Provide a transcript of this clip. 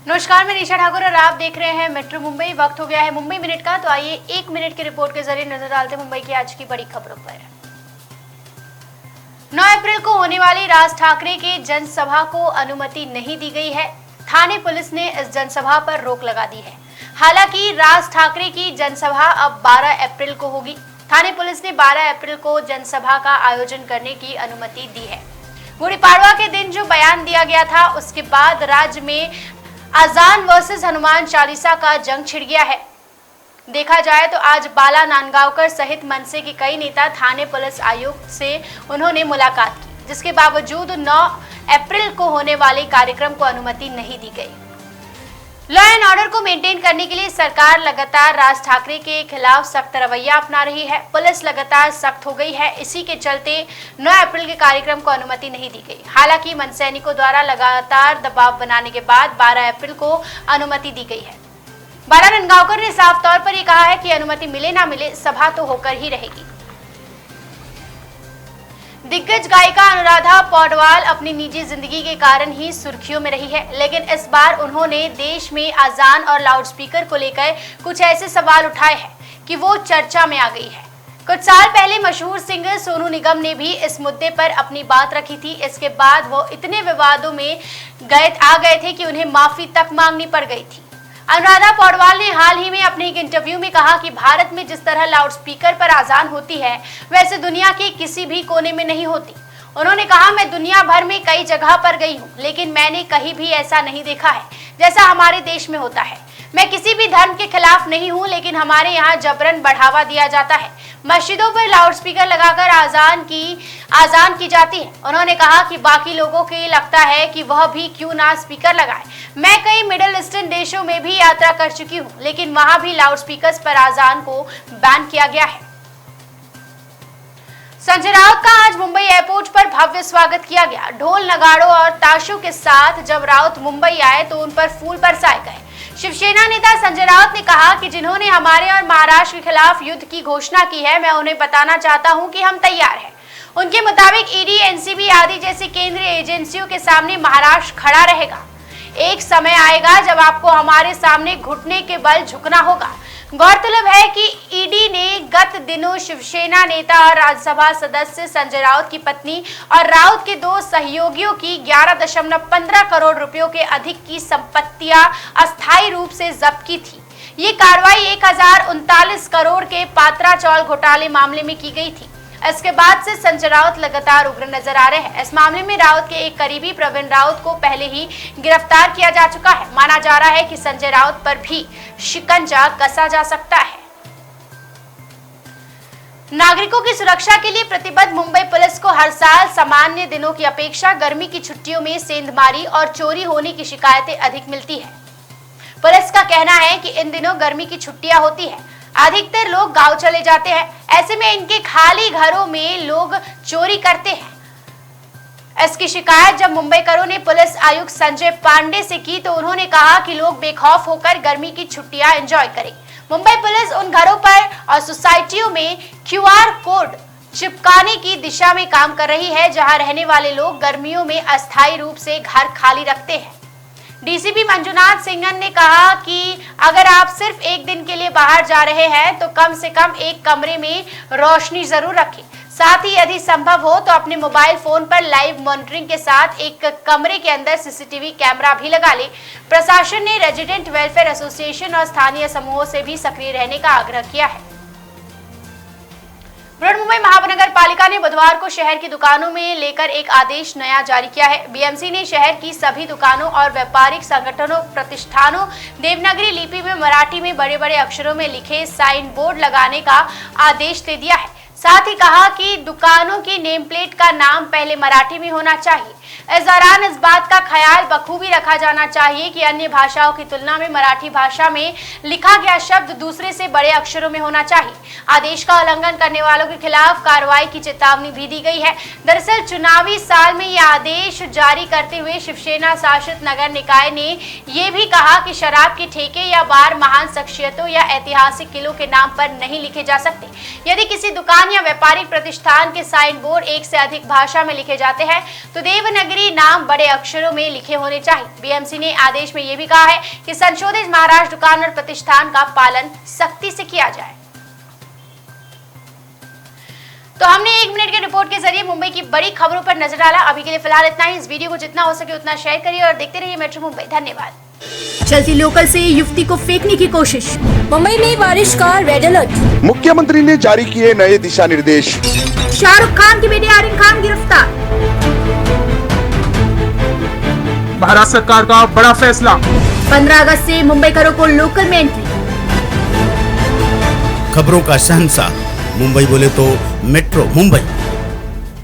नमस्कार, मैं निशा ठाकुर और आप देख रहे हैं मेट्रो मुंबई। वक्त हो गया है मुंबई मिनट का, तो आइए एक मिनट की रिपोर्ट के जरिए नजर डालते हैं मुंबई की आज की बड़ी खबरों पर। 9 अप्रैल को होने वाली राज ठाकरे के जनसभा को अनुमति नहीं दी गई है। थाने पुलिस ने इस जनसभा पर रोक लगा दी है। हालांकि राज ठाकरे की जनसभा अब 12 अप्रैल को होगी। थाने पुलिस ने 12 अप्रैल को जनसभा का आयोजन करने की अनुमति दी है। गुड़ी पड़वा के दिन जो बयान दिया गया था, उसके बाद राज्य में अजान वर्सेस हनुमान चालीसा का जंग छिड़ गया है। देखा जाए तो आज बाला नांदगांवकर सहित मनसे के कई नेता थाने पुलिस आयुक्त से उन्होंने मुलाकात की, जिसके बावजूद 9 अप्रैल को होने वाले कार्यक्रम को अनुमति नहीं दी गई। लॉ एंड ऑर्डर को मेंटेन करने के लिए सरकार लगातार राज ठाकरे के खिलाफ सख्त रवैया अपना रही है। पुलिस लगातार सख्त हो गई है। इसी के चलते 9 अप्रैल के कार्यक्रम को अनुमति नहीं दी गई। हालांकि मनसैनिकों द्वारा लगातार दबाव बनाने के बाद 12 अप्रैल को अनुमति दी गई है। बाला नांदगांवकर ने साफ तौर पर यह कहा है कि अनुमति मिले ना मिले, सभा तो होकर ही रहेगी। दिग्गज गायिका अनुराधा पौडवाल अपनी निजी जिंदगी के कारण ही सुर्खियों में रही है, लेकिन इस बार उन्होंने देश में अजान और लाउडस्पीकर को लेकर कुछ ऐसे सवाल उठाए हैं कि वो चर्चा में आ गई है। कुछ साल पहले मशहूर सिंगर सोनू निगम ने भी इस मुद्दे पर अपनी बात रखी थी। इसके बाद वो इतने विवादों में आ गए थे कि उन्हें माफी तक मांगनी पड़ गई थी। अनुराधा पौडवाल ने हाल ही में अपने एक इंटरव्यू में कहा कि भारत में जिस तरह लाउडस्पीकर पर अजान होती है, वैसे दुनिया के किसी भी कोने में नहीं होती। उन्होंने कहा, मैं दुनिया भर में कई जगह पर गई हूँ, लेकिन मैंने कहीं भी ऐसा नहीं देखा है जैसा हमारे देश में होता है। मैं किसी भी धर्म के खिलाफ नहीं हूँ, लेकिन हमारे यहाँ जबरन बढ़ावा दिया जाता है। मस्जिदों पर लाउडस्पीकर लगाकर आजान की जाती है। उन्होंने कहा कि बाकी लोगों को ये लगता है कि वह भी क्यों ना स्पीकर लगाए। मैं कई मिडिल ईस्टर्न देशों में भी यात्रा कर चुकी हूँ, लेकिन वहां भी लाउडस्पीकर पर आजान को बैन किया गया है। संजय राउत का आज मुंबई एयरपोर्ट पर भव्य स्वागत किया गया। ढोल नगाड़ों और ताशों के साथ जब राउत मुंबई आए तो उन पर फूल बरसाए गए। शिवसेना नेता संजय राउत ने कहा कि जिन्होंने हमारे और महाराष्ट्र के खिलाफ युद्ध की घोषणा की है, मैं उन्हें बताना चाहता हूं कि हम तैयार हैं। उनके मुताबिक ईडी, एनसीबी आदि जैसी केंद्रीय एजेंसियों के सामने महाराष्ट्र खड़ा रहेगा। एक समय आएगा जब आपको हमारे सामने घुटने के बल झुकना होगा। गौरतलब है कि ईडी ने गत दिनों शिवसेना नेता और राज्यसभा सदस्य संजय राउत की पत्नी और राउत के 2 सहयोगियों की 11.15 करोड़ रुपयों के अधिक की संपत्तियां अस्थायी रूप से जब्त की थी। ये कार्रवाई 1039 करोड़ के पात्रा चौल घोटाले मामले में की गई थी। इसके बाद से संजय राउत लगातार उग्र नजर आ रहे हैं। इस मामले में राउत के एक करीबी प्रवीण राउत को पहले ही गिरफ्तार किया जा चुका है। माना जा रहा है कि संजय राउत पर भी शिकंजा कसा जा सकता है। नागरिकों की सुरक्षा के लिए प्रतिबद्ध मुंबई पुलिस को हर साल सामान्य दिनों की अपेक्षा गर्मी की छुट्टियों में सेंधमारी और चोरी होने की शिकायतें अधिक मिलती है। पुलिस का कहना है कि इन दिनों गर्मी की छुट्टियां होती है, अधिकतर लोग गांव चले जाते हैं। ऐसे में इनके खाली घरों में लोग चोरी करते हैं। इसकी शिकायत जब मुंबईकरों ने पुलिस आयुक्त संजय पांडे से की तो उन्होंने कहा कि लोग बेखौफ होकर गर्मी की छुट्टियां एंजॉय करें। मुंबई पुलिस उन घरों पर और सोसाइटियों में QR कोड चिपकाने की दिशा में काम कर रही है जहां रहने वाले लोग गर्मियों में अस्थायी रूप से घर खाली रखते हैं। डीसीपी मंजुनाथ सिंघन ने कहा कि अगर आप सिर्फ एक दिन के लिए बाहर जा रहे हैं तो कम से कम एक कमरे में रोशनी जरूर रखें। साथ ही यदि संभव हो तो अपने मोबाइल फोन पर लाइव मॉनिटरिंग के साथ एक कमरे के अंदर सीसीटीवी कैमरा भी लगा ले। प्रशासन ने रेजिडेंट वेलफेयर एसोसिएशन और स्थानीय समूहों से भी सक्रिय रहने का आग्रह किया है। बृहन्मुंबई महानगर पालिका ने बुधवार को शहर की दुकानों में लेकर एक आदेश नया जारी किया है। बीएमसी ने शहर की सभी दुकानों और व्यापारिक संगठनों, प्रतिष्ठानों देवनागरी लिपि में मराठी में बड़े बड़े अक्षरों में लिखे साइन बोर्ड लगाने का आदेश दे दिया है। साथ ही कहा कि दुकानों की नेम प्लेट का नाम पहले मराठी में होना चाहिए। इस दौरान इस बात का ख्याल बखूबी रखा जाना चाहिए कि अन्य भाषाओं की तुलना में मराठी भाषा में लिखा गया शब्द दूसरे से बड़े अक्षरों में होना चाहिए। आदेश का उल्लंघन करने वालों के खिलाफ कार्रवाई की चेतावनी भी दी गई है। दरअसल चुनावी साल में यह आदेश जारी करते हुए शिवसेना शासित नगर निकाय ने यह भी कहा कि शराब के ठेके या बार महान शख्सियतों या ऐतिहासिक किलों के नाम पर नहीं लिखे जा सकते। यदि किसी दुकान या व्यापारिक प्रतिष्ठान के साइन बोर्ड एक से अधिक भाषा में लिखे जाते हैं तो देवनागरी आखिरी नाम बड़े अक्षरों में लिखे होने चाहिए। बीएमसी ने आदेश में यह भी कहा है कि संशोधित महाराष्ट्र दुकान और प्रतिष्ठान का पालन सख्ती से किया जाए। तो हमने 1 मिनट के रिपोर्ट के जरिए मुंबई की बड़ी खबरों पर नजर डाला। अभी के लिए फिलहाल इतना ही। इस वीडियो को जितना हो सके उतना शेयर करिए और देखते रहिए मेट्रो मुंबई। धन्यवाद। चलती लोकल से युवती को फेंकने की कोशिश, मुंबई में बारिश का रेड अलर्ट। मुख्यमंत्री ने जारी किए नए दिशा निर्देश। शाहरुख खान की बेटी आर्यन खान गिरफ्तार। महाराष्ट्र सरकार का बड़ा फैसला। 15 अगस्त से मुंबईकरों को लोकल में एंट्री। खबरों का शहंशाह मुंबई बोले तो मेट्रो मुंबई।